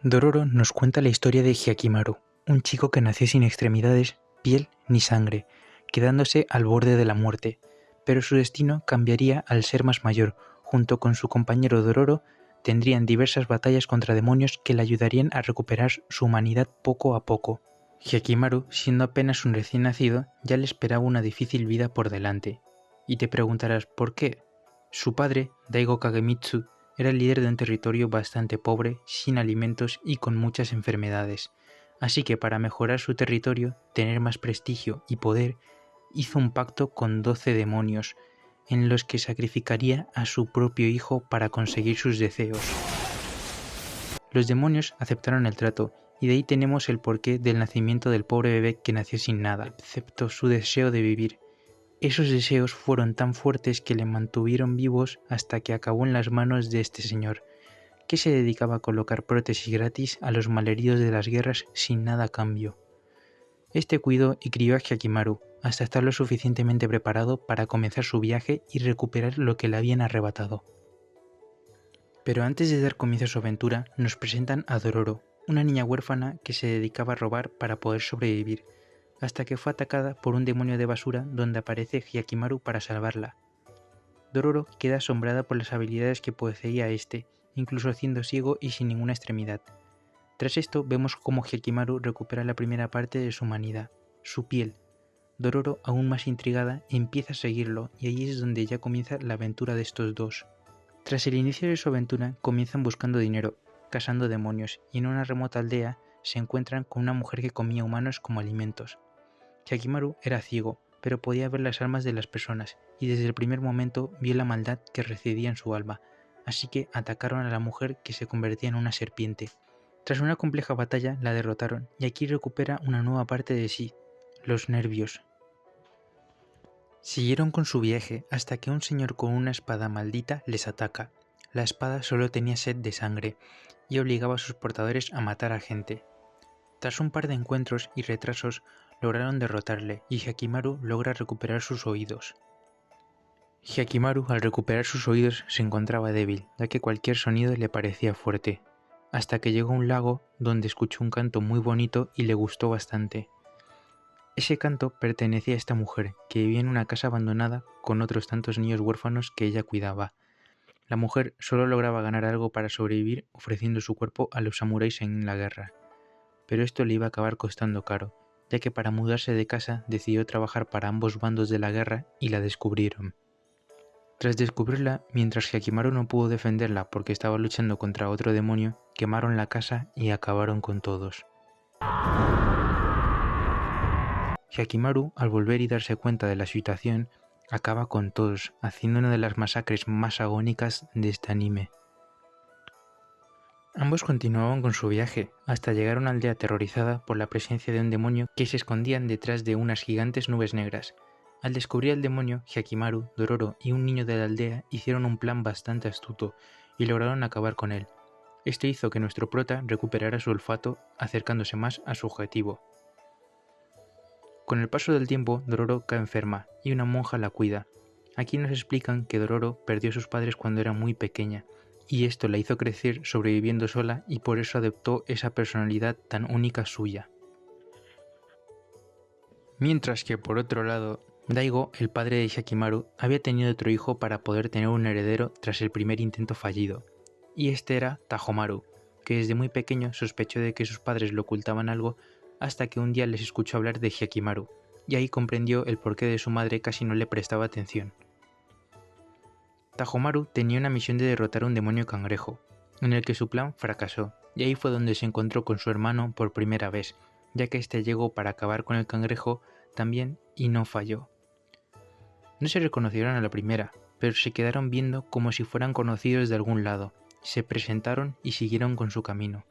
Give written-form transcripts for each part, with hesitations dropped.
Dororo nos cuenta la historia de Hyakimaru, un chico que nació sin extremidades, piel ni sangre, quedándose al borde de la muerte, pero su destino cambiaría al ser más mayor. Junto con su compañero Dororo, tendrían diversas batallas contra demonios que le ayudarían a recuperar su humanidad poco a poco. Hyakimaru, siendo apenas un recién nacido, ya le esperaba una difícil vida por delante. Y te preguntarás, ¿por qué? Su padre, Daigo Kagemitsu, era el líder de un territorio bastante pobre, sin alimentos y con muchas enfermedades. Así que para mejorar su territorio, tener más prestigio y poder, hizo un pacto con 12 demonios, en los que sacrificaría a su propio hijo para conseguir sus deseos. Los demonios aceptaron el trato, y de ahí tenemos el porqué del nacimiento del pobre bebé que nació sin nada, excepto su deseo de vivir. Esos deseos fueron tan fuertes que le mantuvieron vivos hasta que acabó en las manos de este señor, que se dedicaba a colocar prótesis gratis a los malheridos de las guerras sin nada a cambio. Este cuidó y crió a Hyakimaru hasta estar lo suficientemente preparado para comenzar su viaje y recuperar lo que le habían arrebatado. Pero antes de dar comienzo a su aventura, nos presentan a Dororo, una niña huérfana que se dedicaba a robar para poder sobrevivir, hasta que fue atacada por un demonio de basura donde aparece Hyakimaru para salvarla. Dororo queda asombrada por las habilidades que poseía este, incluso siendo ciego y sin ninguna extremidad. Tras esto vemos cómo Hyakimaru recupera la primera parte de su humanidad, su piel. Dororo, aún más intrigada, empieza a seguirlo y ahí es donde ya comienza la aventura de estos dos. Tras el inicio de su aventura comienzan buscando dinero, cazando demonios y en una remota aldea se encuentran con una mujer que comía humanos como alimentos. Hyakimaru era ciego, pero podía ver las almas de las personas y desde el primer momento vio la maldad que residía en su alma, así que atacaron a la mujer que se convertía en una serpiente. Tras una compleja batalla la derrotaron y aquí recupera una nueva parte de sí, los nervios. Siguieron con su viaje hasta que un señor con una espada maldita les ataca. La espada solo tenía sed de sangre y obligaba a sus portadores a matar a gente. Tras un par de encuentros y retrasos, lograron derrotarle y Hyakimaru logra recuperar sus oídos. Hyakimaru, al recuperar sus oídos, se encontraba débil, ya que cualquier sonido le parecía fuerte, hasta que llegó a un lago donde escuchó un canto muy bonito y le gustó bastante. Ese canto pertenecía a esta mujer, que vivía en una casa abandonada con otros tantos niños huérfanos que ella cuidaba. La mujer solo lograba ganar algo para sobrevivir ofreciendo su cuerpo a los samuráis en la guerra. Pero esto le iba a acabar costando caro, ya que para mudarse de casa decidió trabajar para ambos bandos de la guerra y la descubrieron. Tras descubrirla, mientras Hyakimaru no pudo defenderla porque estaba luchando contra otro demonio, quemaron la casa y acabaron con todos. Hyakimaru, al volver y darse cuenta de la situación, acaba con todos, haciendo una de las masacres más agónicas de este anime. Ambos continuaban con su viaje, hasta llegar a una aldea aterrorizada por la presencia de un demonio que se escondían detrás de unas gigantes nubes negras. Al descubrir al demonio, Hyakimaru, Dororo y un niño de la aldea hicieron un plan bastante astuto y lograron acabar con él. Esto hizo que nuestro prota recuperara su olfato, acercándose más a su objetivo. Con el paso del tiempo, Dororo cae enferma y una monja la cuida. Aquí nos explican que Dororo perdió a sus padres cuando era muy pequeña, y esto la hizo crecer sobreviviendo sola y por eso adoptó esa personalidad tan única suya. Mientras que por otro lado, Daigo, el padre de Hyakimaru, había tenido otro hijo para poder tener un heredero tras el primer intento fallido, y este era Tajomaru, que desde muy pequeño sospechó de que sus padres le ocultaban algo hasta que un día les escuchó hablar de Hyakimaru, y ahí comprendió el porqué de su madre casi no le prestaba atención. Tajomaru tenía una misión de derrotar a un demonio cangrejo, en el que su plan fracasó, y ahí fue donde se encontró con su hermano por primera vez, ya que este llegó para acabar con el cangrejo también y no falló. No se reconocieron a la primera, pero se quedaron viendo como si fueran conocidos de algún lado, se presentaron y siguieron con su camino.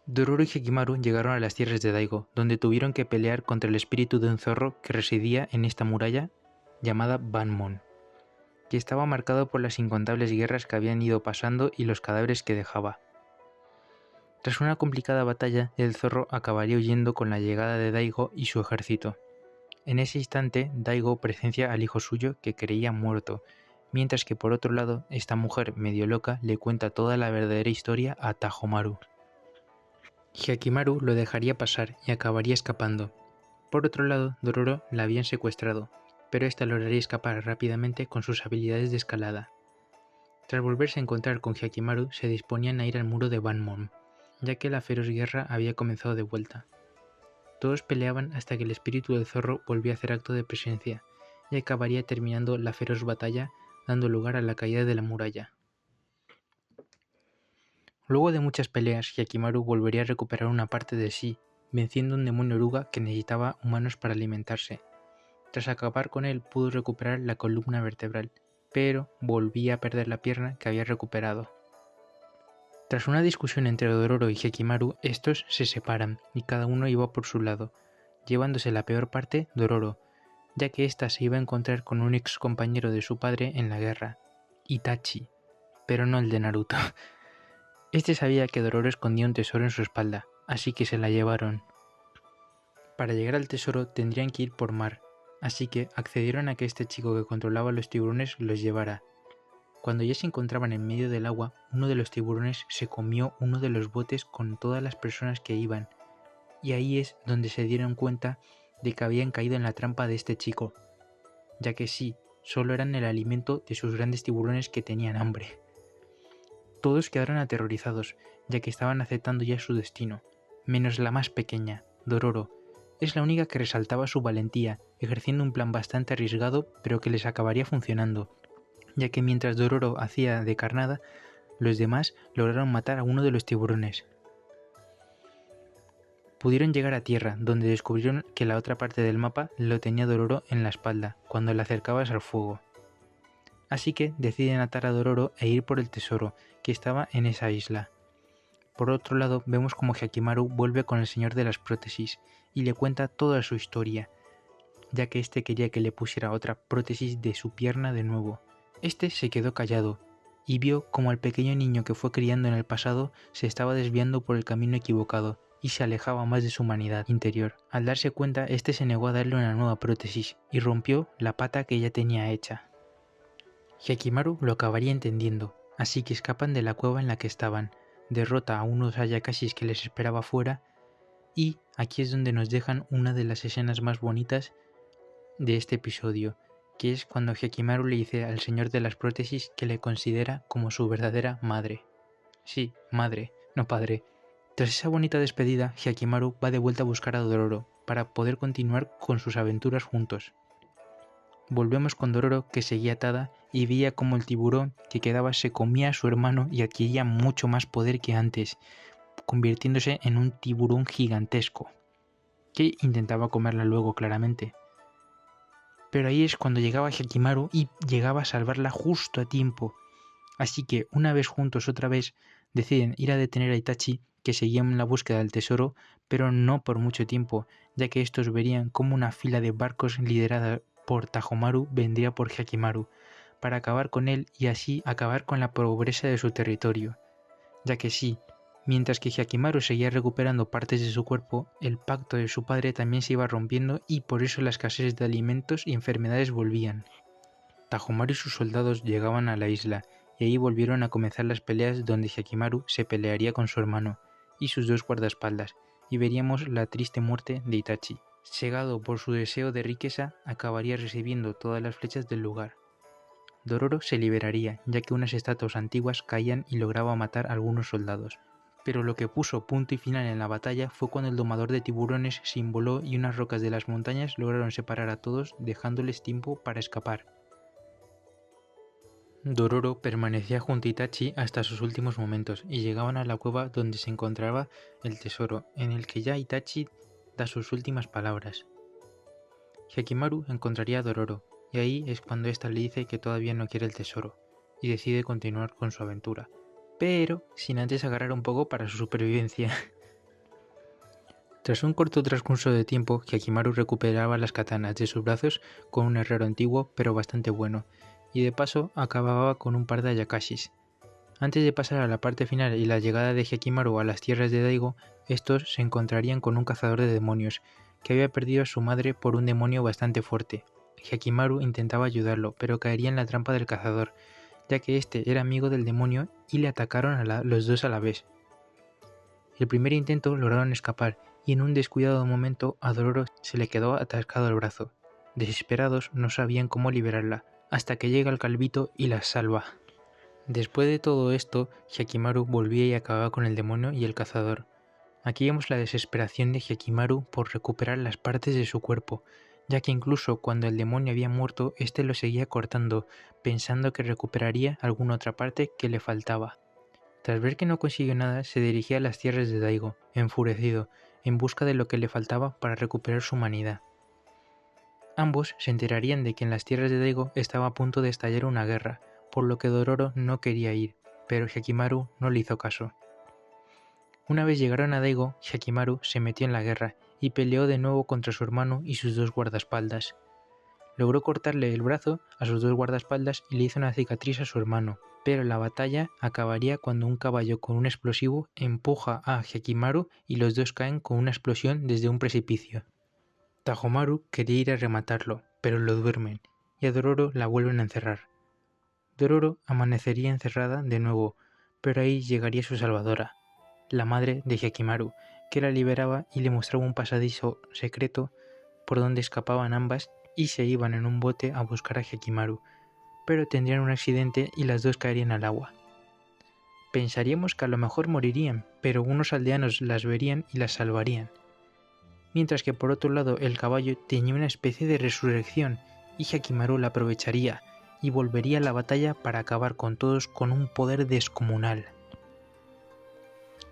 Dororo y Hyakimaru llegaron a las tierras de Daigo, donde tuvieron que pelear contra el espíritu de un zorro que residía en esta muralla llamada Banmon, que estaba marcado por las incontables guerras que habían ido pasando y los cadáveres que dejaba. Tras una complicada batalla, el zorro acabaría huyendo con la llegada de Daigo y su ejército. En ese instante, Daigo presencia al hijo suyo que creía muerto, mientras que por otro lado esta mujer medio loca le cuenta toda la verdadera historia a Tajomaru. Hyakimaru lo dejaría pasar y acabaría escapando. Por otro lado, Dororo la habían secuestrado, pero esta lograría escapar rápidamente con sus habilidades de escalada. Tras volverse a encontrar con Hyakimaru, se disponían a ir al muro de Banmon, ya que la feroz guerra había comenzado de vuelta. Todos peleaban hasta que el espíritu del zorro volvió a hacer acto de presencia, y acabaría terminando la feroz batalla, dando lugar a la caída de la muralla. Luego de muchas peleas, Hyakimaru volvería a recuperar una parte de sí, venciendo a un demonio oruga que necesitaba humanos para alimentarse. Tras acabar con él, pudo recuperar la columna vertebral, pero volvía a perder la pierna que había recuperado. Tras una discusión entre Dororo y Hyakimaru, estos se separan y cada uno iba por su lado, llevándose la peor parte Dororo, ya que ésta se iba a encontrar con un ex compañero de su padre en la guerra, Itachi, pero no el de Naruto. Este sabía que Dororo escondía un tesoro en su espalda, así que se la llevaron. Para llegar al tesoro tendrían que ir por mar, así que accedieron a que este chico que controlaba los tiburones los llevara. Cuando ya se encontraban en medio del agua, uno de los tiburones se comió uno de los botes con todas las personas que iban, y ahí es donde se dieron cuenta de que habían caído en la trampa de este chico, ya que sí, solo eran el alimento de sus grandes tiburones que tenían hambre. Todos quedaron aterrorizados, ya que estaban aceptando ya su destino, menos la más pequeña, Dororo. Es la única que resaltaba su valentía, ejerciendo un plan bastante arriesgado, pero que les acabaría funcionando, ya que mientras Dororo hacía de carnada, los demás lograron matar a uno de los tiburones. Pudieron llegar a tierra, donde descubrieron que la otra parte del mapa lo tenía Dororo en la espalda, cuando le acercabas al fuego. Así que deciden atar a Dororo e ir por el tesoro, que estaba en esa isla. Por otro lado, vemos como Hyakimaru vuelve con el señor de las prótesis y le cuenta toda su historia, ya que este quería que le pusiera otra prótesis de su pierna de nuevo. Este se quedó callado y vio como el pequeño niño que fue criando en el pasado se estaba desviando por el camino equivocado y se alejaba más de su humanidad interior. Al darse cuenta, este se negó a darle una nueva prótesis y rompió la pata que ya tenía hecha. Hyakimaru lo acabaría entendiendo, así que escapan de la cueva en la que estaban, derrota a unos Ayakashis que les esperaba fuera, y aquí es donde nos dejan una de las escenas más bonitas de este episodio, que es cuando Hyakimaru le dice al señor de las prótesis que le considera como su verdadera madre. Sí, madre, no padre. Tras esa bonita despedida, Hyakimaru va de vuelta a buscar a Dororo para poder continuar con sus aventuras juntos. Volvemos con Dororo, que seguía atada y veía como el tiburón que quedaba se comía a su hermano y adquiría mucho más poder que antes, convirtiéndose en un tiburón gigantesco, que intentaba comerla luego claramente. Pero ahí es cuando llegaba Hyakimaru y llegaba a salvarla justo a tiempo. Así que una vez juntos otra vez deciden ir a detener a Itachi, que seguía en la búsqueda del tesoro, pero no por mucho tiempo, ya que estos verían como una fila de barcos liderada por Tajomaru vendría por Hyakimaru, para acabar con él y así acabar con la pobreza de su territorio. Ya que sí, mientras que Hyakimaru seguía recuperando partes de su cuerpo, el pacto de su padre también se iba rompiendo y por eso la escasez de alimentos y enfermedades volvían. Tajomaru y sus soldados llegaban a la isla, y ahí volvieron a comenzar las peleas donde Hyakimaru se pelearía con su hermano y sus dos guardaespaldas, y veríamos la triste muerte de Itachi. Cegado por su deseo de riqueza, acabaría recibiendo todas las flechas del lugar. Dororo se liberaría, ya que unas estatuas antiguas caían y lograba matar a algunos soldados. Pero lo que puso punto y final en la batalla fue cuando el domador de tiburones se involó y unas rocas de las montañas lograron separar a todos, dejándoles tiempo para escapar. Dororo permanecía junto a Itachi hasta sus últimos momentos y llegaban a la cueva donde se encontraba el tesoro, en el que ya Itachi da sus últimas palabras. Hyakimaru encontraría a Dororo, y ahí es cuando ésta le dice que todavía no quiere el tesoro, y decide continuar con su aventura, pero sin antes agarrar un poco para su supervivencia. Tras un corto transcurso de tiempo, Hyakimaru recuperaba las katanas de sus brazos con un herrero antiguo pero bastante bueno, y de paso acababa con un par de Ayakashis. Antes de pasar a la parte final y la llegada de Hyakimaru a las tierras de Daigo, estos se encontrarían con un cazador de demonios, que había perdido a su madre por un demonio bastante fuerte. Hyakimaru intentaba ayudarlo, pero caería en la trampa del cazador, ya que este era amigo del demonio y le atacaron los dos a la vez. El primer intento lograron escapar y en un descuidado momento a Dororo se le quedó atascado el brazo. Desesperados no sabían cómo liberarla, hasta que llega el calvito y la salva. Después de todo esto, Hyakimaru volvía y acababa con el demonio y el cazador. Aquí vemos la desesperación de Hyakimaru por recuperar las partes de su cuerpo, ya que incluso cuando el demonio había muerto, éste lo seguía cortando, pensando que recuperaría alguna otra parte que le faltaba. Tras ver que no consiguió nada, se dirigía a las tierras de Daigo, enfurecido, en busca de lo que le faltaba para recuperar su humanidad. Ambos se enterarían de que en las tierras de Daigo estaba a punto de estallar una guerra, por lo que Dororo no quería ir, pero Hyakimaru no le hizo caso. Una vez llegaron a Daigo, Hyakimaru se metió en la guerra y peleó de nuevo contra su hermano y sus dos guardaespaldas. Logró cortarle el brazo a sus dos guardaespaldas y le hizo una cicatriz a su hermano, pero la batalla acabaría cuando un caballo con un explosivo empuja a Hyakimaru y los dos caen con una explosión desde un precipicio. Tajomaru quería ir a rematarlo, pero lo duermen, y a Dororo la vuelven a encerrar. Dororo amanecería encerrada de nuevo, pero ahí llegaría su salvadora, la madre de Hyakimaru, que la liberaba y le mostraba un pasadizo secreto por donde escapaban ambas y se iban en un bote a buscar a Hyakimaru, pero tendrían un accidente y las dos caerían al agua. Pensaríamos que a lo mejor morirían, pero unos aldeanos las verían y las salvarían. Mientras que por otro lado el caballo tenía una especie de resurrección y Hyakimaru la aprovecharía y volvería a la batalla para acabar con todos con un poder descomunal.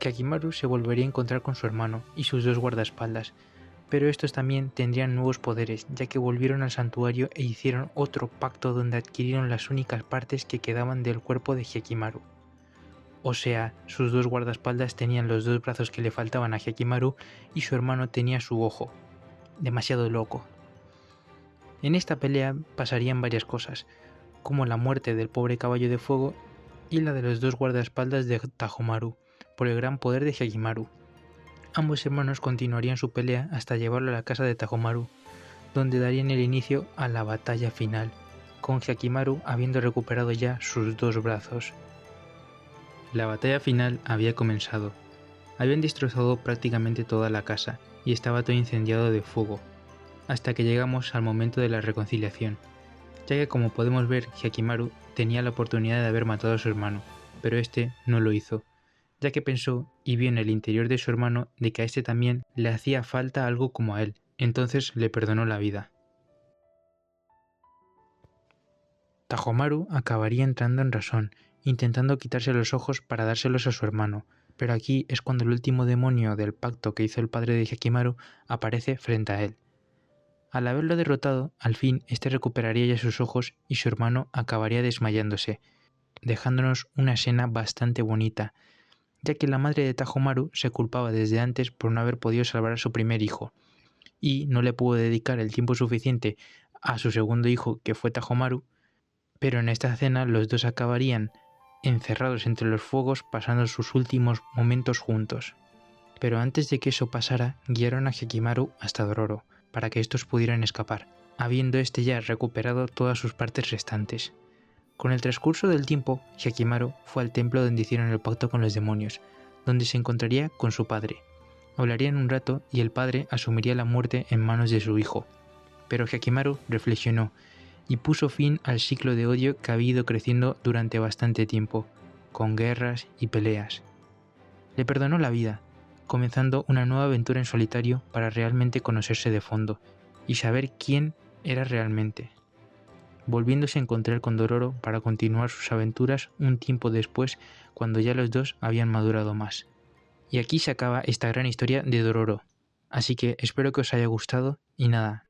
Hyakimaru se volvería a encontrar con su hermano y sus dos guardaespaldas, pero estos también tendrían nuevos poderes, ya que volvieron al santuario e hicieron otro pacto donde adquirieron las únicas partes que quedaban del cuerpo de Hyakimaru. O sea, sus dos guardaespaldas tenían los dos brazos que le faltaban a Hyakimaru y su hermano tenía su ojo. Demasiado loco. En esta pelea pasarían varias cosas, como la muerte del pobre caballo de fuego y la de los dos guardaespaldas de Tajomaru, por el gran poder de Hyakimaru. Ambos hermanos continuarían su pelea hasta llevarlo a la casa de Tajomaru, donde darían el inicio a la batalla final, con Hyakimaru habiendo recuperado ya sus dos brazos. La batalla final había comenzado. Habían destrozado prácticamente toda la casa y estaba todo incendiado de fuego, hasta que llegamos al momento de la reconciliación, ya que como podemos ver Hyakimaru tenía la oportunidad de haber matado a su hermano, pero este no lo hizo, ya que pensó y vio en el interior de su hermano de que a este también le hacía falta algo como a él, entonces le perdonó la vida. Tajomaru acabaría entrando en razón, intentando quitarse los ojos para dárselos a su hermano, pero aquí es cuando el último demonio del pacto que hizo el padre de Hyakimaru aparece frente a él. Al haberlo derrotado, al fin este recuperaría ya sus ojos y su hermano acabaría desmayándose, dejándonos una escena bastante bonita, ya que la madre de Tajomaru se culpaba desde antes por no haber podido salvar a su primer hijo, y no le pudo dedicar el tiempo suficiente a su segundo hijo, que fue Tajomaru, pero en esta escena los dos acabarían encerrados entre los fuegos pasando sus últimos momentos juntos. Pero antes de que eso pasara, guiaron a Hyakimaru hasta Dororo, para que estos pudieran escapar, habiendo este ya recuperado todas sus partes restantes. Con el transcurso del tiempo, Hyakimaru fue al templo donde hicieron el pacto con los demonios, donde se encontraría con su padre. Hablarían un rato y el padre asumiría la muerte en manos de su hijo. Pero Hyakimaru reflexionó y puso fin al ciclo de odio que había ido creciendo durante bastante tiempo, con guerras y peleas. Le perdonó la vida, comenzando una nueva aventura en solitario para realmente conocerse de fondo y saber quién era realmente, volviéndose a encontrar con Dororo para continuar sus aventuras un tiempo después cuando ya los dos habían madurado más. Y aquí se acaba esta gran historia de Dororo, así que espero que os haya gustado y nada,